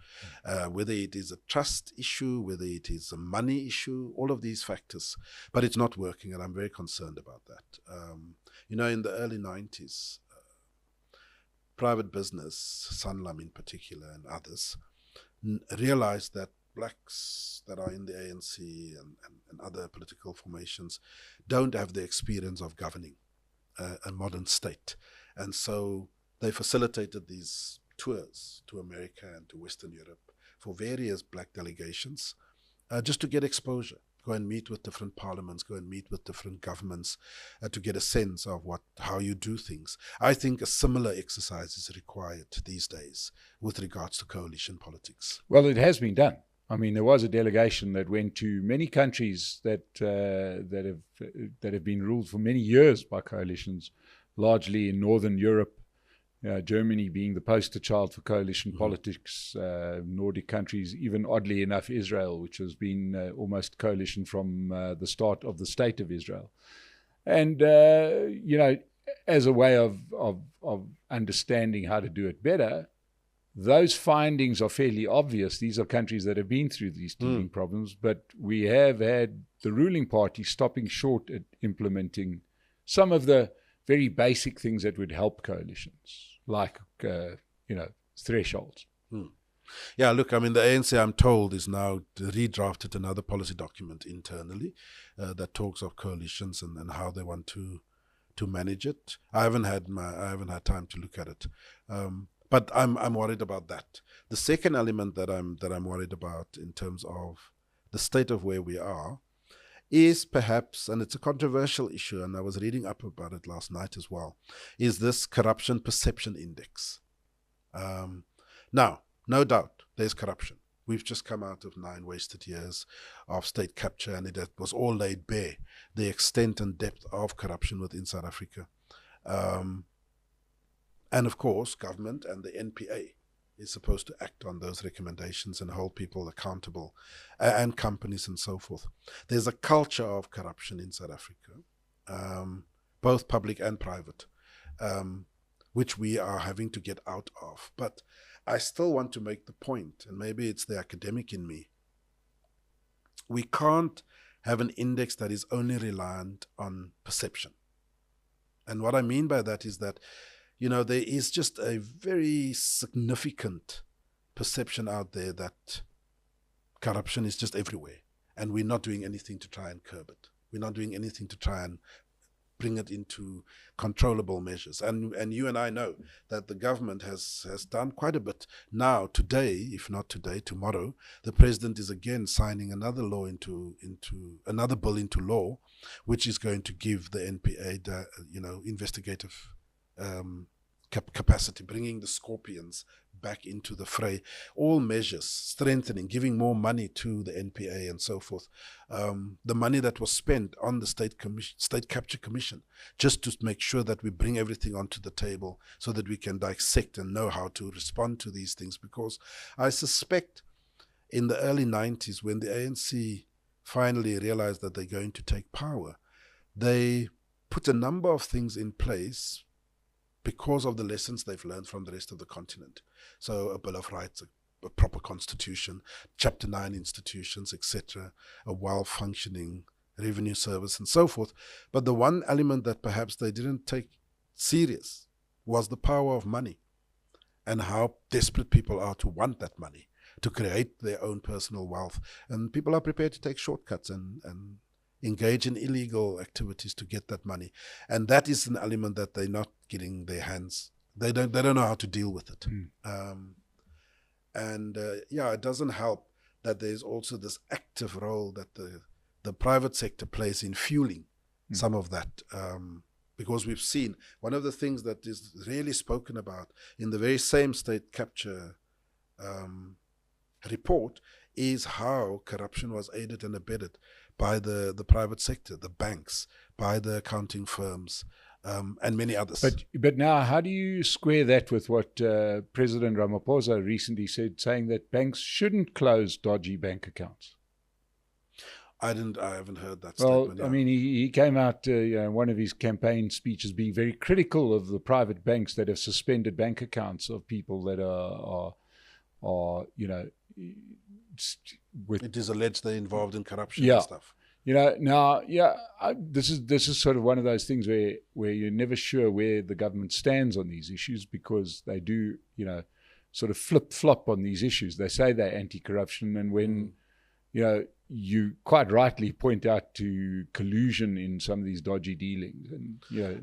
whether it is a trust issue, whether it is a money issue, all of these factors, but it's not working, and I'm very concerned about that. In the early 90s, private business, Sanlam in particular and others, realized that blacks that are in the ANC and other political formations don't have the experience of governing a modern state. And so they facilitated these tours to America and to Western Europe for various black delegations, just to get exposure, go and meet with different parliaments, go and meet with different governments, to get a sense of how you do things. I think a similar exercise is required these days with regards to coalition politics. Well, it has been done. I mean, there was a delegation that went to many countries that have been ruled for many years by coalitions, largely in Northern Europe, Germany being the poster child for coalition politics, Nordic countries, even oddly enough, Israel, which has been almost coalition from the start of the State of Israel. And, as a way of understanding how to do it better, those findings are fairly obvious. These are countries that have been through these teething problems, but we have had the ruling party stopping short at implementing some of the very basic things that would help coalitions, like, thresholds. Yeah, look, I mean, the ANC, I'm told, is now redrafted another policy document internally that talks of coalitions and how they want to manage it. I haven't had time to look at it. But I'm worried about that. The second element that I'm worried about in terms of the state of where we are is perhaps, and it's a controversial issue, and I was reading up about it last night as well, is this corruption perception index. Now, no doubt, there's corruption. We've just come out of 9 wasted years of state capture, and it was all laid bare, the extent and depth of corruption within South Africa. And of course, government and the NPA is supposed to act on those recommendations and hold people accountable, and companies and so forth. There's a culture of corruption in South Africa, both public and private, which we are having to get out of. But I still want to make the point, and maybe it's the academic in me, we can't have an index that is only reliant on perception. And what I mean by that is that there is just a very significant perception out there that corruption is just everywhere, and we're not doing anything to try and curb it. We're not doing anything to try and bring it into controllable measures. And you and I know that the government has done quite a bit. Now, today, if not today, tomorrow, the president is again signing another law another bill into law, which is going to give the NPA, investigative capacity, bringing the scorpions back into the fray. All measures, strengthening, giving more money to the NPA and so forth. The money that was spent on the State Capture Commission, just to make sure that we bring everything onto the table so that we can dissect and know how to respond to these things. Because I suspect in the early 90s, when the ANC finally realized that they're going to take power, they put a number of things in place because of the lessons they've learned from the rest of the continent. So a Bill of Rights, a proper constitution, Chapter 9 institutions, etc., a well-functioning revenue service and so forth. But the one element that perhaps they didn't take serious was the power of money and how desperate people are to want that money, to create their own personal wealth. And people are prepared to take shortcuts and engage in illegal activities to get that money. And that is an element that they're not getting their hands. They don't know how to deal with it. It doesn't help that there's also this active role that the private sector plays in fueling some of that. Because we've seen one of the things that is really spoken about in the very same state capture report is how corruption was aided and abetted by the private sector, the banks, by the accounting firms, and many others. But now, how do you square that with what President Ramaphosa recently said, saying that banks shouldn't close dodgy bank accounts? I haven't heard that well, statement. Yeah. I mean, he came out one of his campaign speeches being very critical of the private banks that have suspended bank accounts of people that are with. It is alleged they're involved in corruption Yeah. and stuff. Now, this is sort of one of those things where you're never sure where the government stands on these issues, because they do, sort of flip-flop on these issues. They say they're anti-corruption, and when, you quite rightly point out to collusion in some of these dodgy dealings. And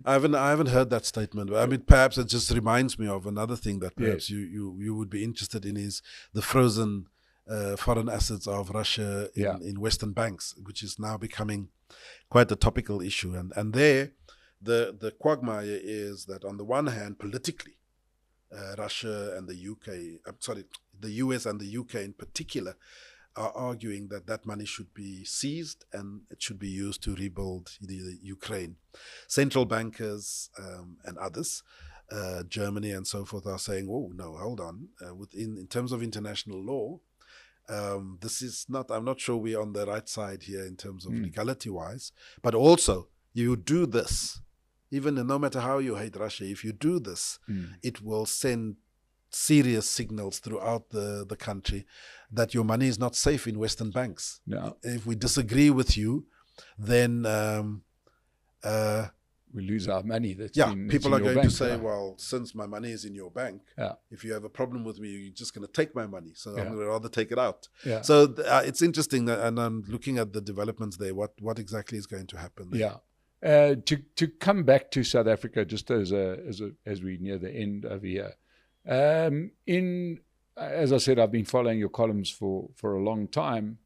I haven't heard that statement. I mean, perhaps it just reminds me of another thing that perhaps Yes. you would be interested in, is the frozen foreign assets of Russia in Western banks, which is now becoming quite a topical issue. And there, the quagmire is that on the one hand, politically, Russia and the the US and the UK in particular, are arguing that that money should be seized and it should be used to rebuild the Ukraine. Central bankers and others, Germany and so forth, are saying, "Oh no, hold on. In terms of international law, this is not. I'm not sure we're on the right side here in terms of legality-wise. But also, you do this, even no matter how you hate Russia, if you do this, it will send serious signals throughout the country that your money is not safe in Western banks. No. If we disagree with you, then we lose our money. People are going bank, to say, well, since my money is in your bank, if you have a problem with me, you're just going to take my money. So I'm going to rather take it out. Yeah. So it's interesting, and I'm looking at the developments there. What exactly is going to happen there? Yeah. To come back to South Africa, just as we near the end over here. As I said, I've been following your columns for a long time.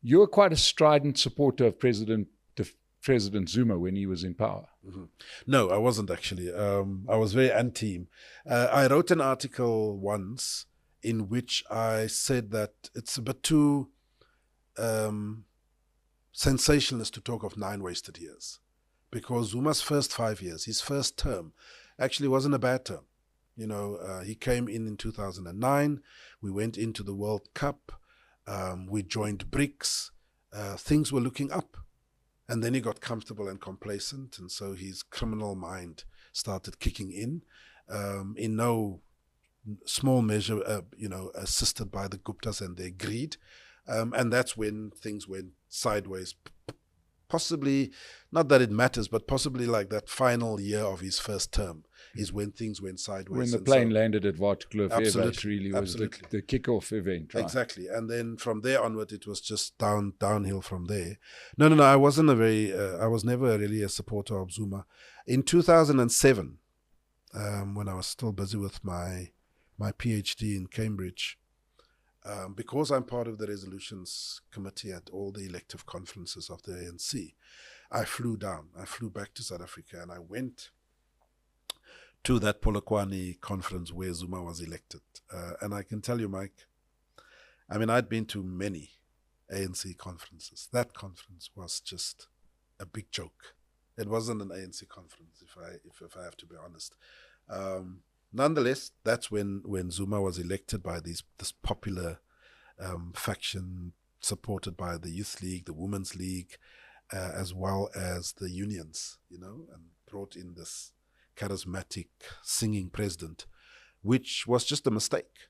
You were quite a strident supporter of President Zuma when he was in power. Mm-hmm. No, I wasn't actually. I was very anti him. I wrote an article once in which I said that it's a bit too sensationalist to talk of 9 wasted years, because Zuma's first 5 years, his first term, actually wasn't a bad term. He came in 2009. We went into the World Cup. We joined BRICS. Things were looking up. And then he got comfortable and complacent. And so his criminal mind started kicking in no small measure, assisted by the Guptas and their greed. And that's when things went sideways. Possibly, not that it matters, but possibly like that final year of his first term is when things went sideways. When the plane landed at Waterkloof Airbase really was the kickoff event. Right? Exactly. And then from there onward, it was just downhill from there. No, I wasn't I was never really a supporter of Zuma. In 2007, when I was still busy with my PhD in Cambridge, because I'm part of the resolutions committee at all the elective conferences of the ANC, I flew back to South Africa, and I went to that Polokwane conference where Zuma was elected. And I can tell you, Mike, I mean, I'd been to many ANC conferences. That conference was just a big joke. It wasn't an ANC conference, if I have to be honest. Nonetheless, that's when Zuma was elected by this popular faction supported by the Youth League, the Women's League, as well as the unions, and brought in this charismatic singing president, which was just a mistake.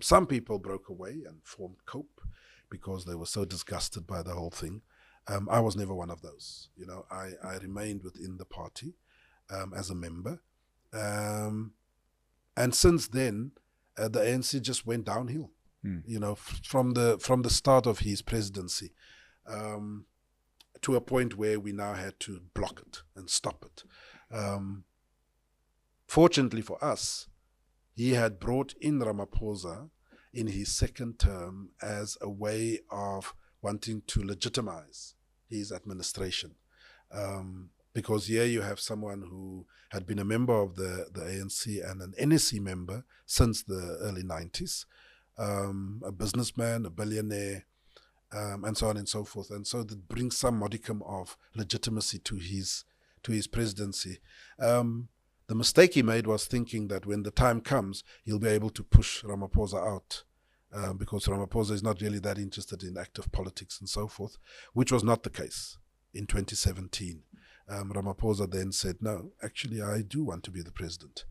Some people broke away and formed COPE because they were so disgusted by the whole thing. I was never one of those. I remained within the party as a member. And since then, the ANC just went downhill, from the start of his presidency, to a point where we now had to block it and stop it. Fortunately for us, he had brought in Ramaphosa in his second term as a way of wanting to legitimize his administration. Because here you have someone who had been a member of the ANC and an NSC member since the early 90s, a businessman, a billionaire, and so on and so forth. And so that brings some modicum of legitimacy to his presidency. The mistake he made was thinking that when the time comes, he'll be able to push Ramaphosa out, because Ramaphosa is not really that interested in active politics and so forth, which was not the case in 2017. Ramaphosa then said, no, actually, I do want to be the president.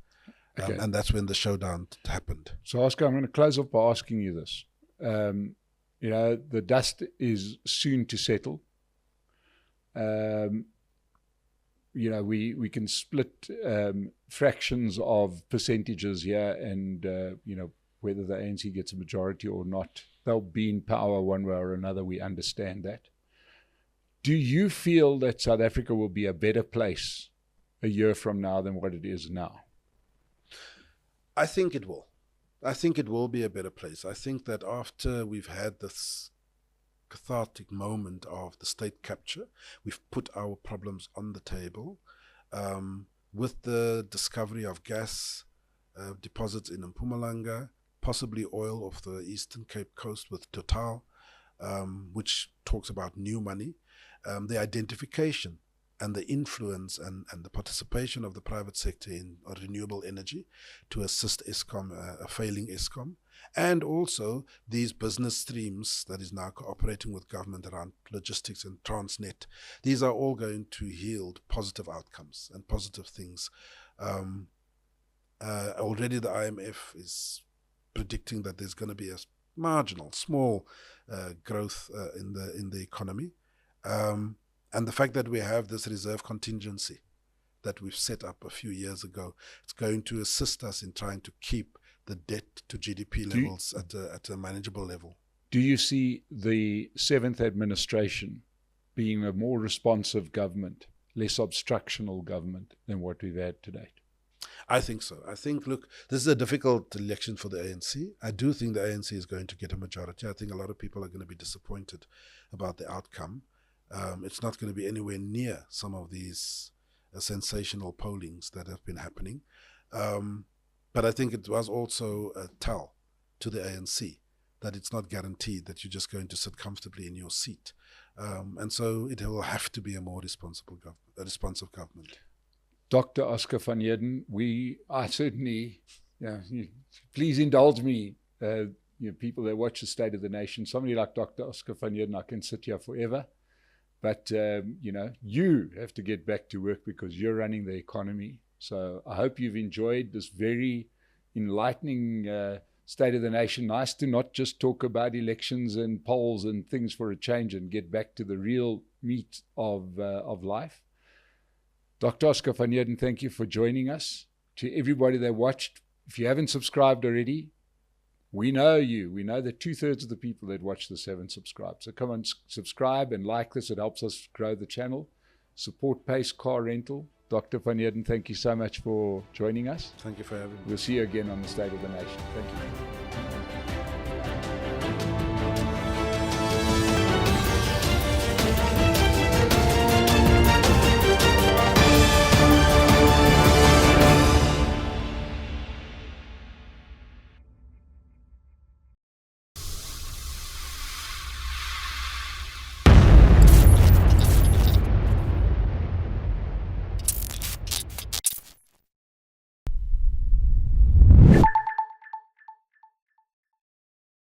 Okay. And that's when the showdown happened. So, Oscar, I'm going to close off by asking you this. The dust is soon to settle. We can split fractions of percentages here, and whether the ANC gets a majority or not, they'll be in power one way or another. We understand that. Do you feel that South Africa will be a better place a year from now than what it is now? I think it will. I think it will be a better place. I think that after we've had this cathartic moment of the state capture, we've put our problems on the table. With the discovery of gas deposits in Mpumalanga, possibly oil off the Eastern Cape Coast with Total, which talks about new money, the identification and the influence and the participation of the private sector in renewable energy to assist Eskom, a failing Eskom, and also these business streams that is now cooperating with government around logistics and Transnet. These are all going to yield positive outcomes and positive things. Already the IMF is predicting that there's going to be a marginal, small growth in the economy. And the fact that we have this reserve contingency that we've set up a few years ago, it's going to assist us in trying to keep the debt to GDP levels at a manageable level. Do you see the 7th administration being a more responsive government, less obstructional government than what we've had to date? I think so. I think, look, this is a difficult election for the ANC. I do think the ANC is going to get a majority. I think a lot of people are going to be disappointed about the outcome. It's not going to be anywhere near some of these sensational pollings that have been happening. But I think it was also a tell to the ANC that it's not guaranteed that you're just going to sit comfortably in your seat. And so it will have to be a more responsive government. Dr. Oscar van Heerden, I certainly, please indulge me, people that watch the State of the Nation, somebody like Dr. Oscar van Heerden, I can sit here forever. But, you have to get back to work because you're running the economy. So I hope you've enjoyed this very enlightening State of the Nation. Nice to not just talk about elections and polls and things for a change and get back to the real meat of life. Dr. Oscar van Heerden, thank you for joining us. To everybody that watched, if you haven't subscribed already, we know you. We know that 2/3 of the people that watch this haven't subscribed. So come on, subscribe and like this. It helps us grow the channel. Support Pace Car Rental. Dr. van Heerden, thank you so much for joining us. Thank you for having me. We'll see you again on the State of the Nation. Thank you.